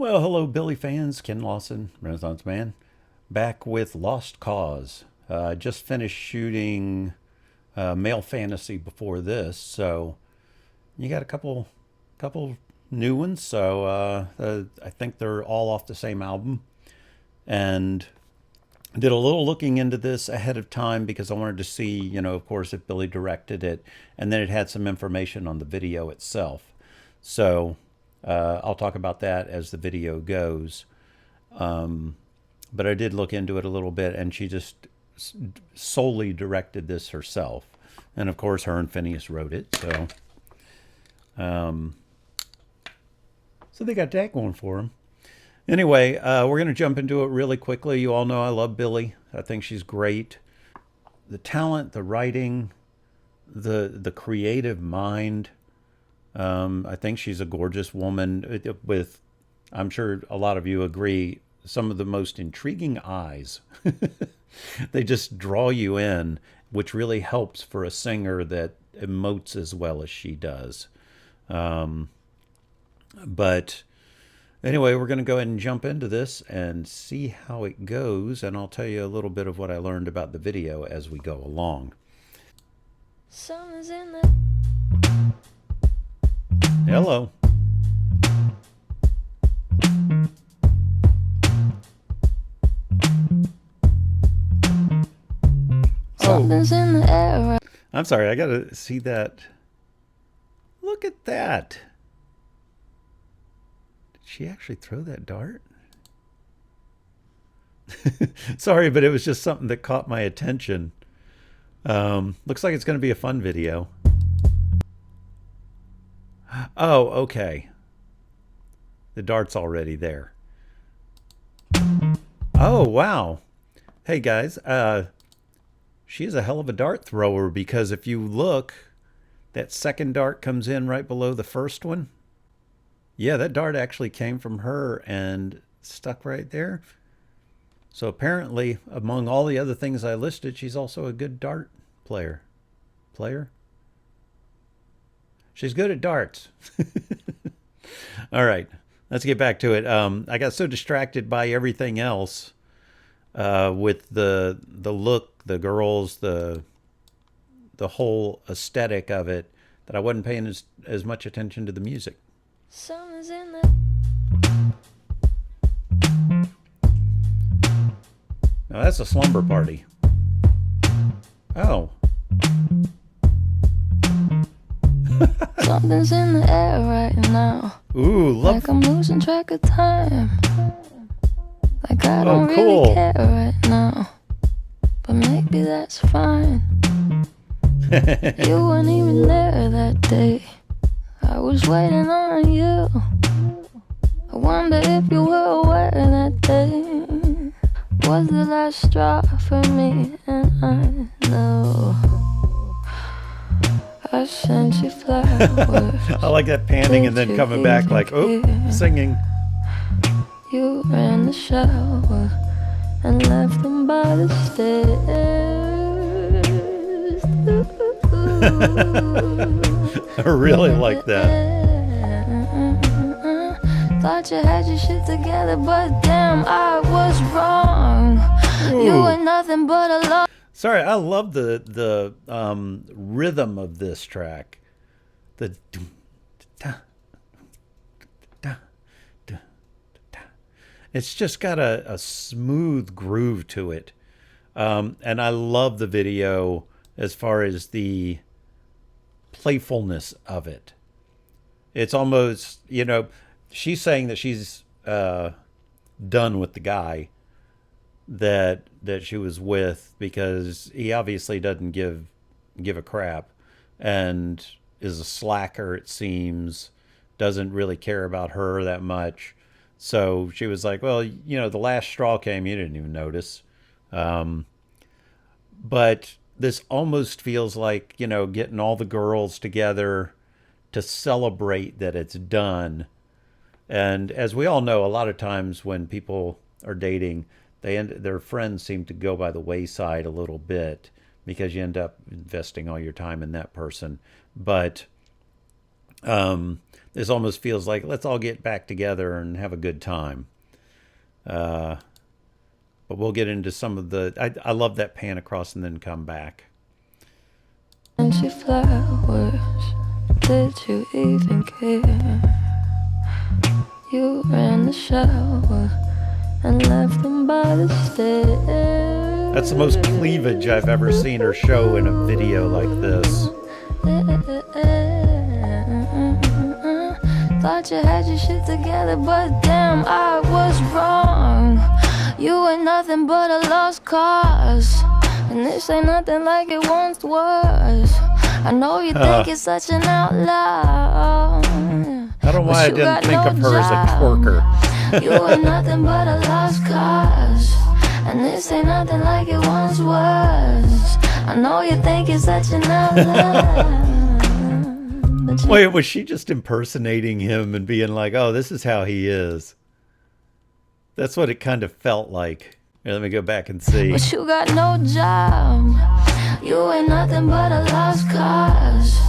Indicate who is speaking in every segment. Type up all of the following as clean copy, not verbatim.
Speaker 1: Well, hello, Billy fans. Ken Lawson, Renaissance Man, back with Lost Cause. Just finished shooting Male Fantasy before this, so you got a couple new ones. So I think they're all off the same album, and did a little looking into this ahead of time because I wanted to see, of course, if Billy directed it, and then it had some information on the video itself. So I'll talk about that as the video goes. But I did look into it a little bit, and she just solely directed this herself. And of course, her and Phineas wrote it. So they got that going for them. Anyway, we're going to jump into it really quickly. You all know I love Billie. I think she's great. The talent, the writing, the creative mind. I think she's a gorgeous woman with, I'm sure a lot of you agree, some of the most intriguing eyes. They just draw you in, which really helps for a singer that emotes as well as she does. But anyway, we're going to go ahead and jump into this and see how it goes. And I'll tell you a little bit of what I learned about the video as we go along.
Speaker 2: Summer's in the
Speaker 1: Hello.
Speaker 2: Something's in the air.
Speaker 1: I'm sorry, I gotta see that. Look at that. Did she actually throw that dart? Sorry, but it was just something that caught my attention. Looks like it's going to be a fun video. Oh, okay. The dart's already there. Oh, wow. Hey, guys. She's a hell of a dart thrower, because if you look, that second dart comes in right below the first one. Yeah, that dart actually came from her and stuck right there. So apparently, among all the other things I listed, she's also a good dart player. She's good at darts. All right, let's get back to it. I got so distracted by everything else with the look, the girls, the whole aesthetic of it, that I wasn't paying as much attention to the music.
Speaker 2: Summer's in the
Speaker 1: Now that's a slumber party. Oh.
Speaker 2: Something's in the air right now.
Speaker 1: Ooh, love.
Speaker 2: Like I'm losing track of time. Like I don't
Speaker 1: cool.
Speaker 2: really care right now. But maybe that's fine. You weren't even there that day. I was waiting on you. I wonder if you were aware that day was the last straw for me. And I know I sent you flowers.
Speaker 1: I like that panning and then coming back like, oh, singing.
Speaker 2: You ran the shower and left them by the stairs.
Speaker 1: I really like that.
Speaker 2: Thought you had your shit together, but damn, I was wrong.
Speaker 1: Ooh.
Speaker 2: You were nothing but a love.
Speaker 1: Sorry, I love the rhythm of this track. The it's just got a smooth groove to it. And I love the video as far as the playfulness of it. It's almost, she's saying that she's done with the guy that she was with, because he obviously doesn't give a crap and is a slacker, it seems, doesn't really care about her that much. So she was like, well, the last straw came, you didn't even notice. But this almost feels like, getting all the girls together to celebrate that it's done. And as we all know, a lot of times when people are dating, their friends seem to go by the wayside a little bit, because you end up investing all your time in that person. But This almost feels like let's all get back together and have a good time. But we'll get into some of the. I love that pan across and then come back.
Speaker 2: And she flowers, did you even care? You ran the shower and left them by the stairs.
Speaker 1: That's the most cleavage I've ever seen her show in a video like this.
Speaker 2: Thought you had your shit together, but damn, I was wrong. You ain't nothing but a lost cause, and this ain't nothing like it once was. I know you think it's such an outlaw.
Speaker 1: I don't know why I didn't think of her as a twerker.
Speaker 2: You ain't nothing but a lost cause, and this ain't nothing like it once was. I know you think it's such an outlaw.
Speaker 1: Wait, was she just impersonating him and being like, oh, this is how he is? That's what it kind of felt like. Here, let me go back and see.
Speaker 2: But you got no job. You ain't nothing but a lost cause,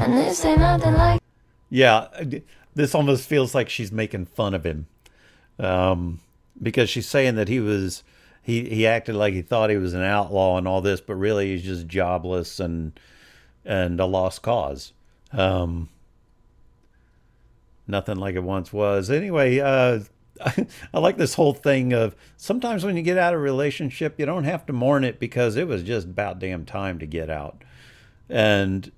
Speaker 2: and this ain't nothing like.
Speaker 1: Yeah, this almost feels like she's making fun of him. Because she's saying that he acted like he thought he was an outlaw and all this, but really he's just jobless and a lost cause. Nothing like it once was. Anyway, I like this whole thing of sometimes when you get out of a relationship, you don't have to mourn it because it was just about damn time to get out. And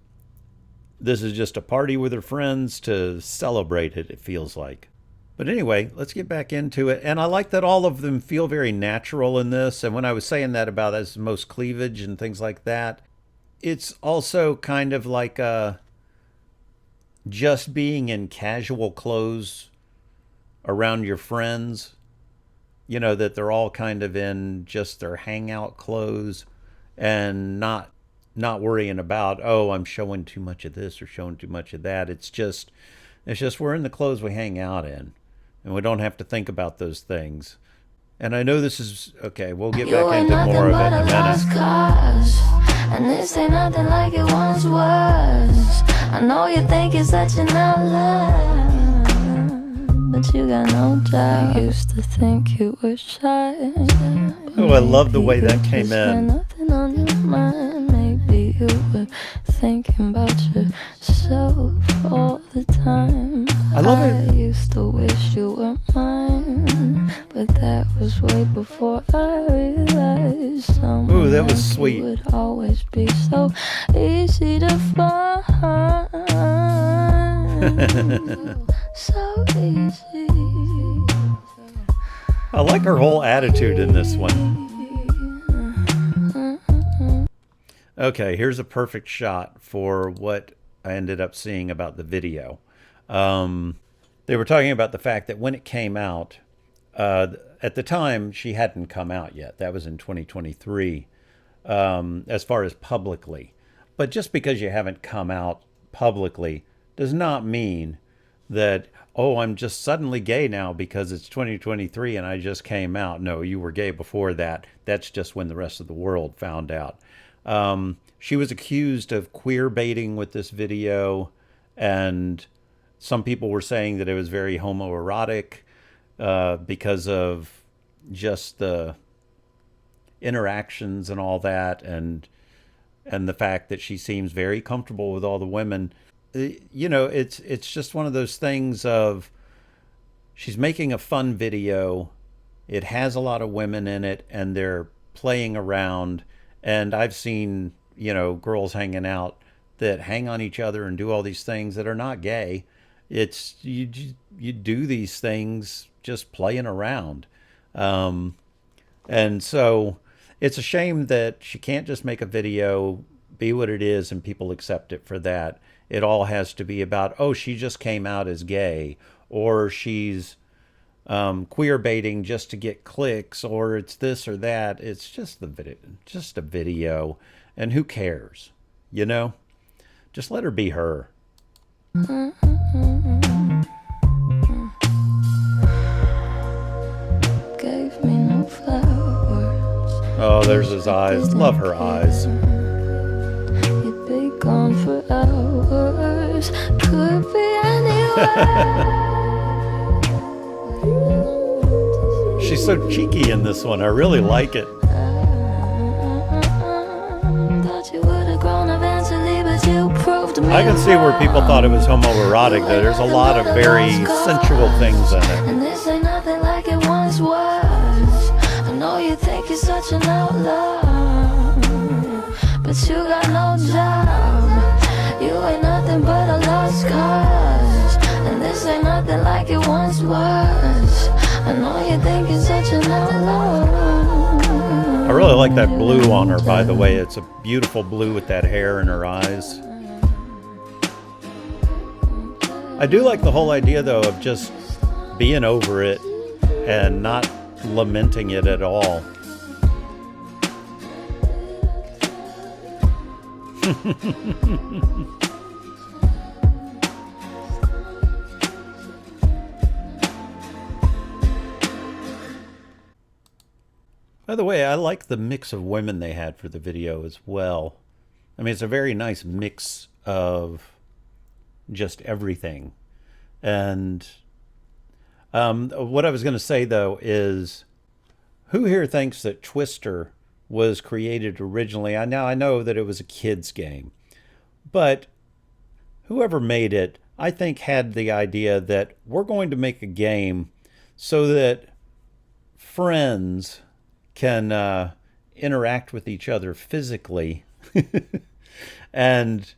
Speaker 1: this is just a party with her friends to celebrate it, it feels like. But anyway, let's get back into it. And I like that all of them feel very natural in this. And when I was saying that about as most cleavage and things like that, it's also kind of like just being in casual clothes around your friends. You know, that they're all kind of in just their hangout clothes and not worrying about, oh, I'm showing too much of this or showing too much of that. It's just we're in the clothes we hang out in. And we don't have to think about those things. And I know this is okay. We'll get back into more of it in a minute.
Speaker 2: Cause, and this ain't nothing like it once was. I know you think it's such an outlaw, but you got no doubt. I used to think you were shy.
Speaker 1: Oh, I love the way that came in.
Speaker 2: Nothing on your mind. Maybe you were thinking about yourself all the time.
Speaker 1: I love it.
Speaker 2: I used to wish you were mine, but that was way before I realized someone.
Speaker 1: Ooh, that was sweet.
Speaker 2: Would always be so easy to find. So easy.
Speaker 1: I like her whole attitude in this one. Okay, here's a perfect shot for what I ended up seeing about the video. They were talking about the fact that when it came out, at the time, she hadn't come out yet. That was in 2023, as far as publicly. But just because you haven't come out publicly does not mean that, oh, I'm just suddenly gay now because it's 2023 and I just came out. No, you were gay before that. That's just when the rest of the world found out. She was accused of queer baiting with this video, and some people were saying that it was very homoerotic because of just the interactions and all that, and the fact that she seems very comfortable with all the women. You know, it's just one of those things of she's making a fun video. It has a lot of women in it, and they're playing around. And I've seen, you know, girls hanging out that hang on each other and do all these things that are not gay. It's you do these things just playing around. And so it's a shame that she can't just make a video, be what it is, and people accept it for that. It all has to be about, oh, she just came out as gay, or she's queer baiting just to get clicks, or it's this or that. It's just just a video, and who cares? You know, just let her be her.
Speaker 2: Gave me no flowers.
Speaker 1: Oh, there's his eyes. Love her eyes.
Speaker 2: You'd be gone for hours. times. Could be anywhere.
Speaker 1: She's so cheeky in this one. I really like it. I can see where people thought it was homoerotic, though. There's a lot of very sensual things in it.
Speaker 2: And this ain't nothing like it once was. I know you think you're such an outlaw, but you got no job. You ain't nothing but a lost cause. And this ain't nothing like it once was. I know you think you're such an outlaw.
Speaker 1: I really like that blue on her, by the way. It's a beautiful blue with that hair in her eyes. I do like the whole idea, though, of just being over it and not lamenting it at all. By the way, I like the mix of women they had for the video as well. I mean, it's a very nice mix of just everything. And what I was going to say, though, is who here thinks that Twister was created originally? Now, I know that it was a kid's game, but whoever made it, I think, had the idea that we're going to make a game so that friends can interact with each other physically and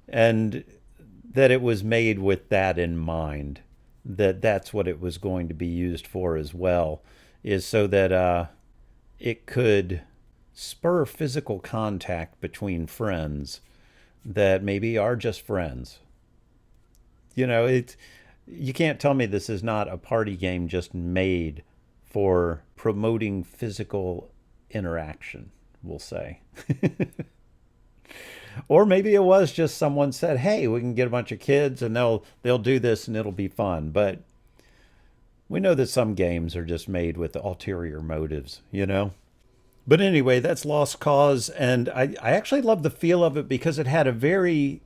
Speaker 1: that it was made with that in mind, that that's what it was going to be used for as well, is so that it could spur physical contact between friends that maybe are just friends. You know, you can't tell me this is not a party game just made for promoting physical interaction, we'll say. Or maybe it was just someone said, hey, we can get a bunch of kids and they'll do this and it'll be fun. But we know that some games are just made with ulterior motives, you know? But anyway, that's Lost Cause. And I actually love the feel of it because it had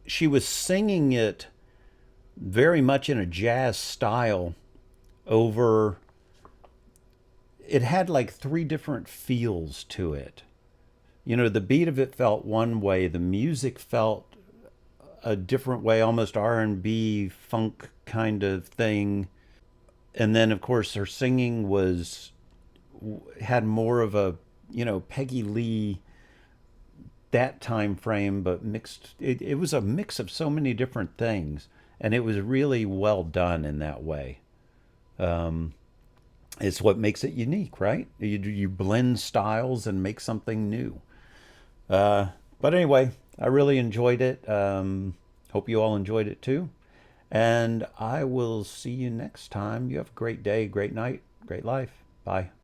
Speaker 1: she was singing it very much in a jazz style over... It had like 3 different feels to it. You know, the beat of it felt one way, the music felt a different way, almost R&B funk kind of thing. And then, of course, her singing had more of a, you know, Peggy Lee, that time frame, but mixed. It was a mix of so many different things, and it was really well done in that way. It's what makes it unique, right? You blend styles and make something new. But anyway, I really enjoyed it. Hope you all enjoyed it too. And I will see you next time. You have a great day, great night, great life. Bye.